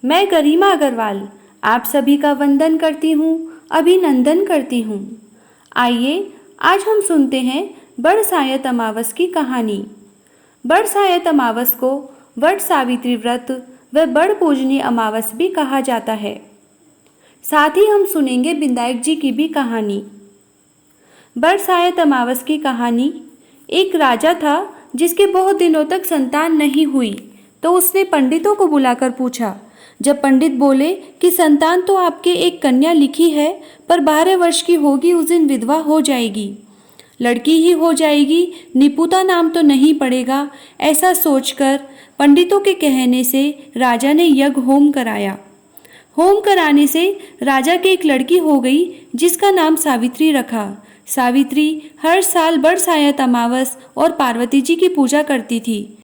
मैं गरिमा अग्रवाल आप सभी का वंदन करती हूँ, अभिनंदन करती हूँ। आइए आज हम सुनते हैं बरसायत अमावस की कहानी। बरसायत अमावस को वट सावित्री व्रत व बड़ पूजनी अमावस भी कहा जाता है। साथ ही हम सुनेंगे बिंदायक जी की भी कहानी। बरसायत अमावस की कहानी। एक राजा था जिसके बहुत दिनों तक संतान नहीं हुई, तो उसने पंडितों को बुलाकर पूछा। जब पंडित बोले कि संतान तो आपके एक कन्या लिखी है, पर 12 वर्ष की होगी उस दिन विधवा हो जाएगी, लड़की ही हो जाएगी, निपुता नाम तो नहीं पड़ेगा। ऐसा सोचकर पंडितों के कहने से राजा ने यज्ञ होम कराया। होम कराने से राजा के एक लड़की हो गई जिसका नाम सावित्री रखा। सावित्री हर साल बरसायत अमावस और पार्वती जी की पूजा करती थी।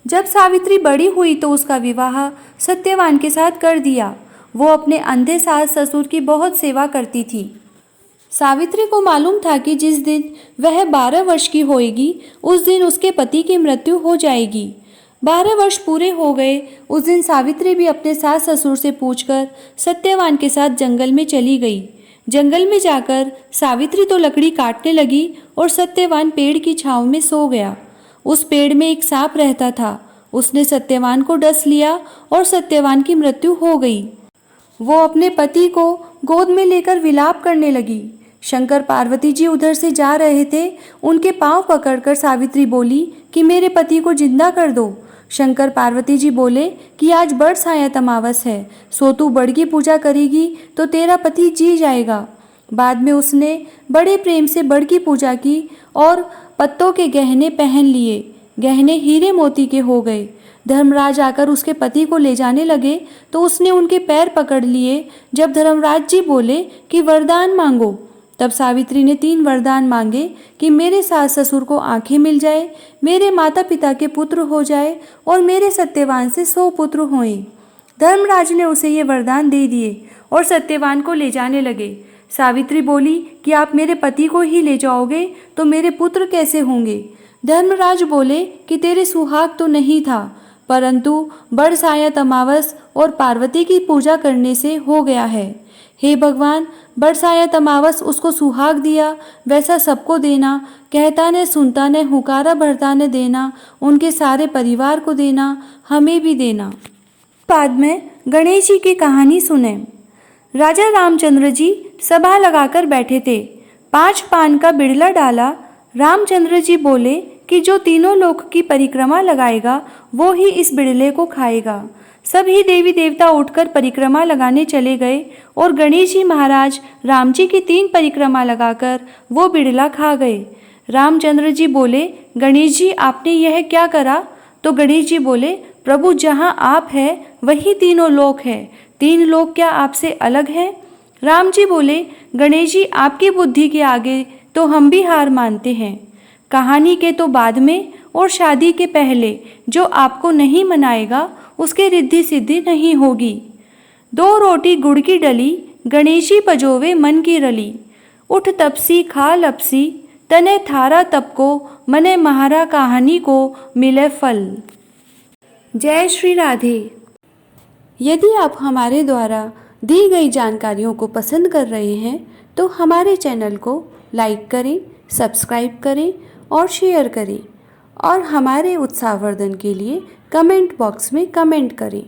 जब सावित्री बड़ी हुई तो उसका विवाह सत्यवान के साथ कर दिया। वो अपने अंधे सास ससुर की बहुत सेवा करती थी। सावित्री को मालूम था कि जिस दिन वह 12 वर्ष की होएगी उस दिन उसके पति की मृत्यु हो जाएगी। 12 वर्ष पूरे हो गए। उस दिन सावित्री भी अपने सास ससुर से पूछकर सत्यवान के साथ जंगल में चली गई। जंगल में जाकर सावित्री तो लकड़ी काटने लगी और सत्यवान पेड़ की छांव में सो गया। उस पेड़ में एक सांप रहता था। उसने सत्यवान को डस लिया और सत्यवान की मृत्यु हो गई। वो अपने पति को गोद में लेकर विलाप करने लगी। शंकर पार्वती जी उधर से जा रहे थे। उनके पांव पकड़कर सावित्री बोली कि मेरे पति को जिंदा कर दो। शंकर पार्वती जी बोले कि आज बरसायत अमावस है, सो तू बड़ की पूजा करेगी तो तेरा पति जी जाएगा। बाद में उसने बड़े प्रेम से बड़ की पूजा की और पत्तों के गहने पहन लिए। गहने हीरे मोती के हो गए। धर्मराज आकर उसके पति को ले जाने लगे तो उसने उनके पैर पकड़ लिए। जब धर्मराज जी बोले कि वरदान मांगो, तब सावित्री ने 3 वरदान मांगे कि मेरे सास ससुर को आंखें मिल जाए, मेरे माता पिता के पुत्र हो जाए और मेरे सत्यवान से 100 पुत्र होएं। धर्मराज ने उसे ये वरदान दे दिए और सत्यवान को ले जाने लगे। सावित्री बोली कि आप मेरे पति को ही ले जाओगे तो मेरे पुत्र कैसे होंगे। धर्मराज बोले कि तेरे सुहाग तो नहीं था, परंतु बरसायत अमावस और पार्वती की पूजा करने से हो गया है। हे भगवान, बरसायत अमावस उसको सुहाग दिया, वैसा सबको देना। कहता न सुनता न हुकारा भरता न देना, उनके सारे परिवार को देना, हमें भी देना। बाद में गणेश जी की कहानी सुने। राजा रामचंद्र जी सभा लगाकर बैठे थे। 5 पान का बिड़ला डाला। रामचंद्र जी बोले कि जो तीनों लोक की परिक्रमा लगाएगा वो ही इस बिड़ले को खाएगा। सभी देवी देवता उठकर परिक्रमा लगाने चले गए और गणेश जी महाराज राम जी की 3 परिक्रमा लगाकर वो बिड़ला खा गए। रामचंद्र जी बोले, गणेश जी आपने यह क्या करा? तो गणेश जी बोले, प्रभु जहाँ आप है वही तीनों लोक है, 3 लोक क्या आपसे अलग है? राम जी बोले, गणेश जी आपकी बुद्धि के आगे तो हम भी हार मानते हैं। कहानी के तो बाद में और शादी के पहले जो आपको नहीं मनाएगा उसके रिद्धि सिद्धि नहीं होगी। 2 रोटी गुड़ की डली, गणेशी पजोवे मन की रली। उठ तपसी खा लपसी, तने थारा तप को, मने महारा कहानी को मिले फल। जय श्री राधे। यदि आप हमारे द्वारा दी गई जानकारियों को पसंद कर रहे हैं तो हमारे चैनल को लाइक करें, सब्सक्राइब करें और शेयर करें और हमारे उत्साहवर्धन के लिए कमेंट बॉक्स में कमेंट करें।